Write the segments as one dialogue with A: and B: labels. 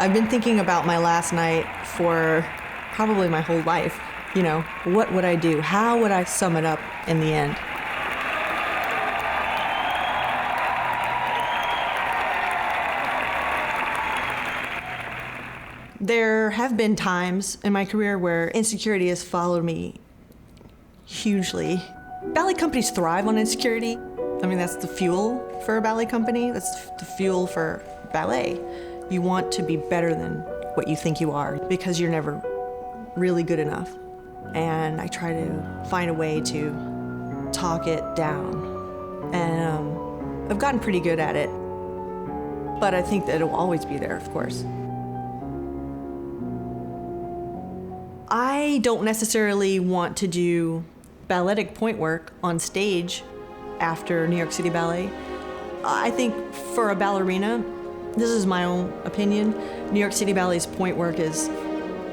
A: I've been thinking about my last night for probably my whole life. You know, what would I do? How would I sum it up in the end? There have been times in my career where insecurity has followed me hugely. Ballet companies thrive on insecurity. I mean, that's the fuel for a ballet company. That's the fuel for ballet. You want to be better than what you think you are because you're never really good enough. And I try to find a way to talk it down. And I've gotten pretty good at it. But I think that it'll always be there, of course. I don't necessarily want to do balletic point work on stage after New York City Ballet. I think for a ballerina, this is my own opinion, New York City Ballet's point work is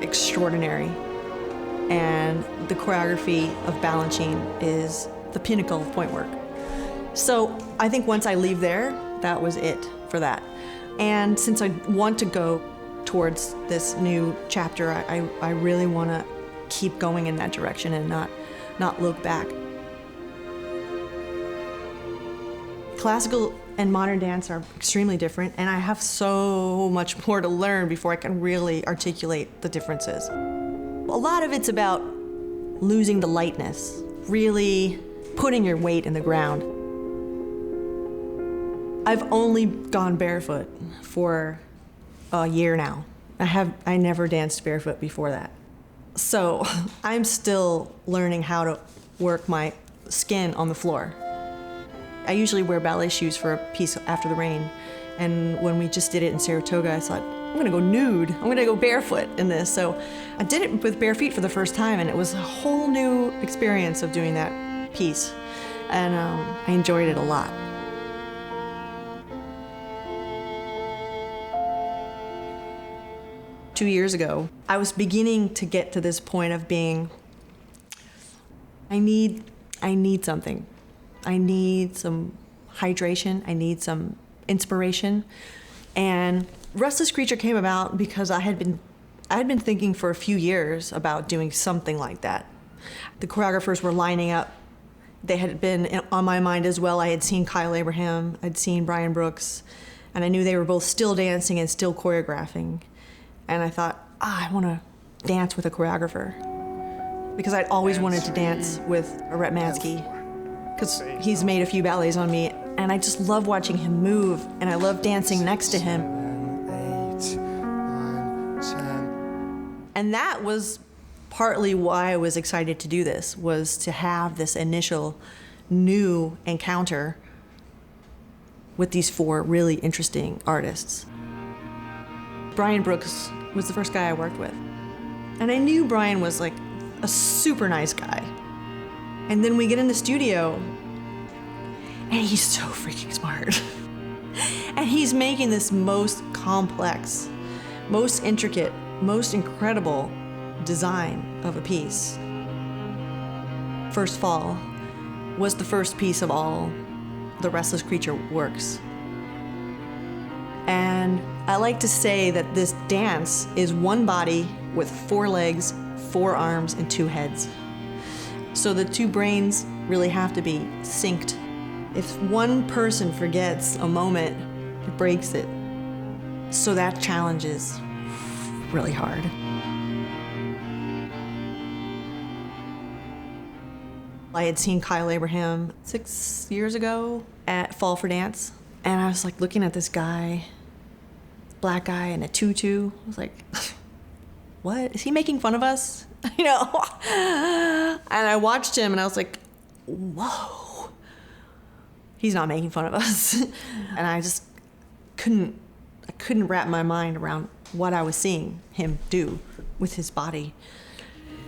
A: extraordinary. And the choreography of Balanchine is the pinnacle of point work. So I think once I leave there, that was it for that. And since I want to go towards this new chapter, I really want to keep going in that direction and not look back. Classical and modern dance are extremely different, and I have so much more to learn before I can really articulate the differences. A lot of it's about losing the lightness, really putting your weight in the ground. I've only gone barefoot for a year now. I never danced barefoot before that. So I'm still learning how to work my skin on the floor. I usually wear ballet shoes for a piece after the rain. And when we just did it in Saratoga, I thought, I'm gonna go nude. I'm gonna go barefoot in this. So I did it with bare feet for the first time, and it was a whole new experience of doing that piece. And I enjoyed it a lot. Two years ago, I was beginning to get to this point of being, I need something. I need some hydration, I need some inspiration. And Restless Creature came about because I had been thinking for a few years about doing something like that. The choreographers were lining up. They had been on my mind as well. I had seen Kyle Abraham, I'd seen Brian Brooks, and I knew they were both still dancing and still choreographing. And I thought, I want to dance with a choreographer. Because I'd always wanted to dance with Rhett Mansky, because he's made a few ballets on me, and I just love watching him move, and I love dancing next to him. 7, 8, 9, 10. And that was partly why I was excited to do this, was to have this initial new encounter with these four really interesting artists. Brian Brooks was the first guy I worked with. And I knew Brian was like a super nice guy. And then we get in the studio, and he's so freaking smart. And he's making this most complex, most intricate, most incredible design of a piece. First Fall was the first piece of all the Restless Creature works. And I like to say that this dance is one body with 4 legs, 4 arms, and 2 heads. So the 2 brains really have to be synced. If one person forgets a moment, it breaks it. So that challenge is really hard. I had seen Kyle Abraham 6 years ago at Fall for Dance, and I was like looking at this guy, black guy in a tutu. I was like, what? Is he making fun of us? You know? And I watched him and I was like, whoa. He's not making fun of us. And I just couldn't wrap my mind around what I was seeing him do with his body.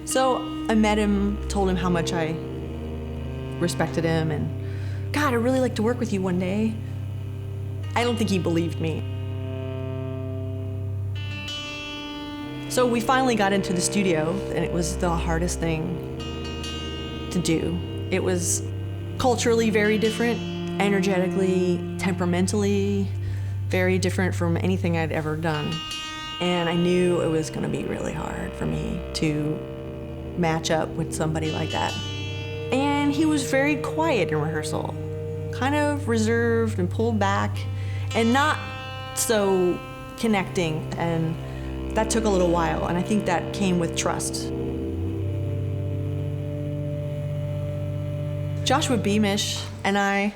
A: So I met him, told him how much I respected him, and God, I'd really like to work with you one day. I don't think he believed me. So we finally got into the studio, and it was the hardest thing to do. It was culturally very different, energetically, temperamentally, very different from anything I'd ever done. And I knew it was gonna be really hard for me to match up with somebody like that. And he was very quiet in rehearsal, kind of reserved and pulled back and not so connecting, and that took a little while, and I think that came with trust. Joshua Beamish and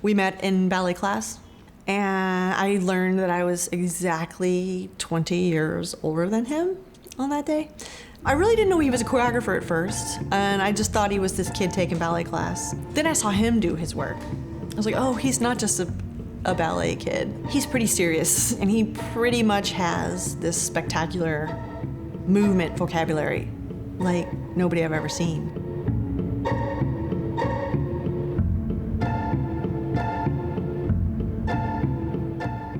A: we met in ballet class, and I learned that I was exactly 20 years older than him on that day. I really didn't know he was a choreographer at first, and I just thought he was this kid taking ballet class. Then I saw him do his work. I was like, oh, he's not just a ballet kid. He's pretty serious, and he pretty much has this spectacular movement vocabulary like nobody I've ever seen.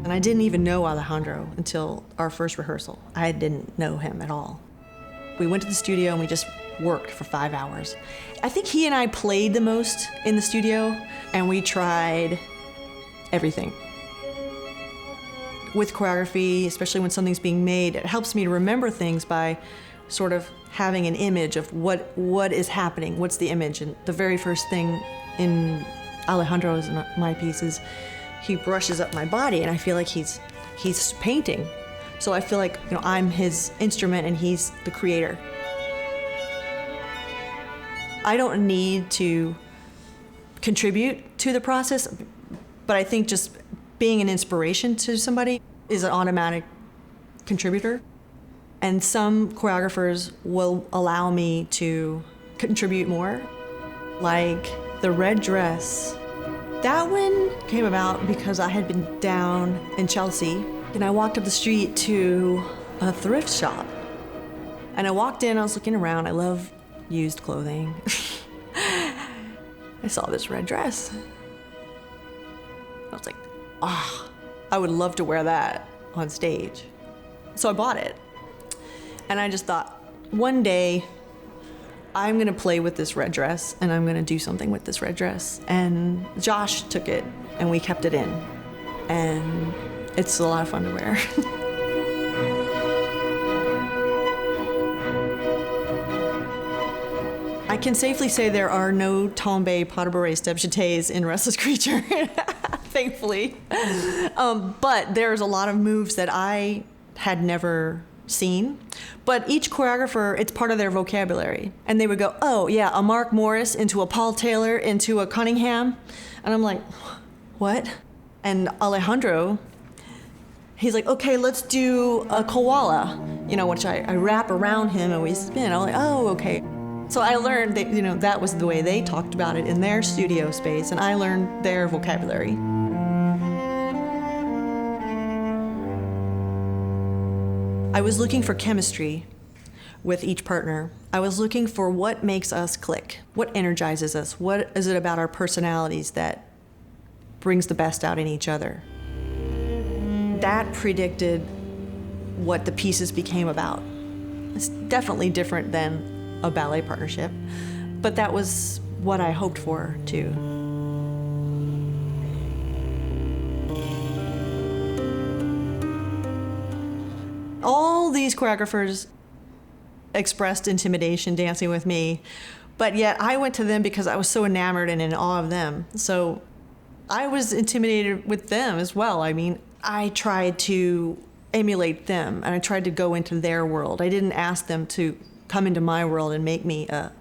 A: And I didn't even know Alejandro until our first rehearsal. I didn't know him at all. We went to the studio and we just worked for 5 hours. I think he and I played the most in the studio, and we tried everything. With choreography, especially when something's being made, it helps me to remember things by sort of having an image of what is happening, what's the image. And the very first thing in Alejandro's and my pieces, he brushes up my body, and I feel like he's painting. So I feel like, you know, I'm his instrument and he's the creator. I don't need to contribute to the process, but I think just being an inspiration to somebody is an automatic contributor. And some choreographers will allow me to contribute more. Like the red dress. That one came about because I had been down in Chelsea, and I walked up the street to a thrift shop. And I walked in, I was looking around, I love used clothing. I saw this red dress. I was like, ah, I would love to wear that on stage. So I bought it. And I just thought, one day, I'm gonna play with this red dress and I'm gonna do something with this red dress. And Josh took it and we kept it in. And it's a lot of fun to wear. I can safely say there are no tombé, pas de bourrée, step jetés in Restless Creature, thankfully. But there's a lot of moves that I had never seen. But each choreographer, it's part of their vocabulary. And they would go, oh yeah, a Mark Morris into a Paul Taylor into a Cunningham. And I'm like, what? And Alejandro, he's like, okay, let's do a koala, you know, which I wrap around him and we spin. I'm like, oh, okay. So I learned that, you know, that was the way they talked about it in their studio space, and I learned their vocabulary. I was looking for chemistry with each partner. I was looking for what makes us click, what energizes us, what is it about our personalities that brings the best out in each other. That predicted what the pieces became about. It's definitely different than a ballet partnership, but that was what I hoped for too. All these choreographers expressed intimidation dancing with me, but yet I went to them because I was so enamored and in awe of them. So I was intimidated with them as well. I mean, I tried to emulate them and I tried to go into their world. I didn't ask them to come into my world and make me a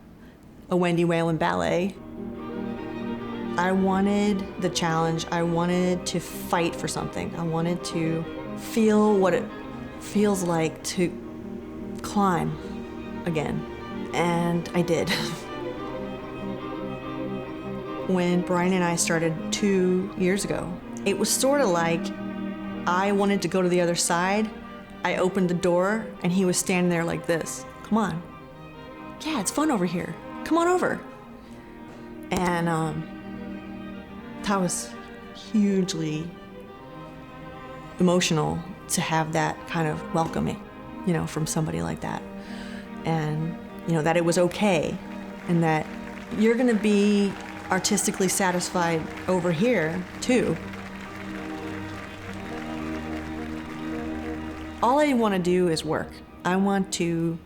A: Wendy Whelan ballet. I wanted the challenge. I wanted to fight for something. I wanted to feel what it feels like to climb again. And I did. When Brian and I started 2 years ago, it was sort of like I wanted to go to the other side. I opened the door and he was standing there like this. Come on. Yeah, it's fun over here. Come on over. And that was hugely emotional to have that kind of welcoming, you know, from somebody like that. And, you know, that it was okay and that you're gonna be artistically satisfied over here too. All I want to do is work. I want to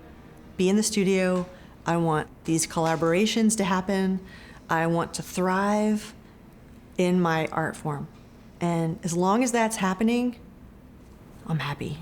A: be in the studio. I want these collaborations to happen. I want to thrive in my art form. And as long as that's happening, I'm happy.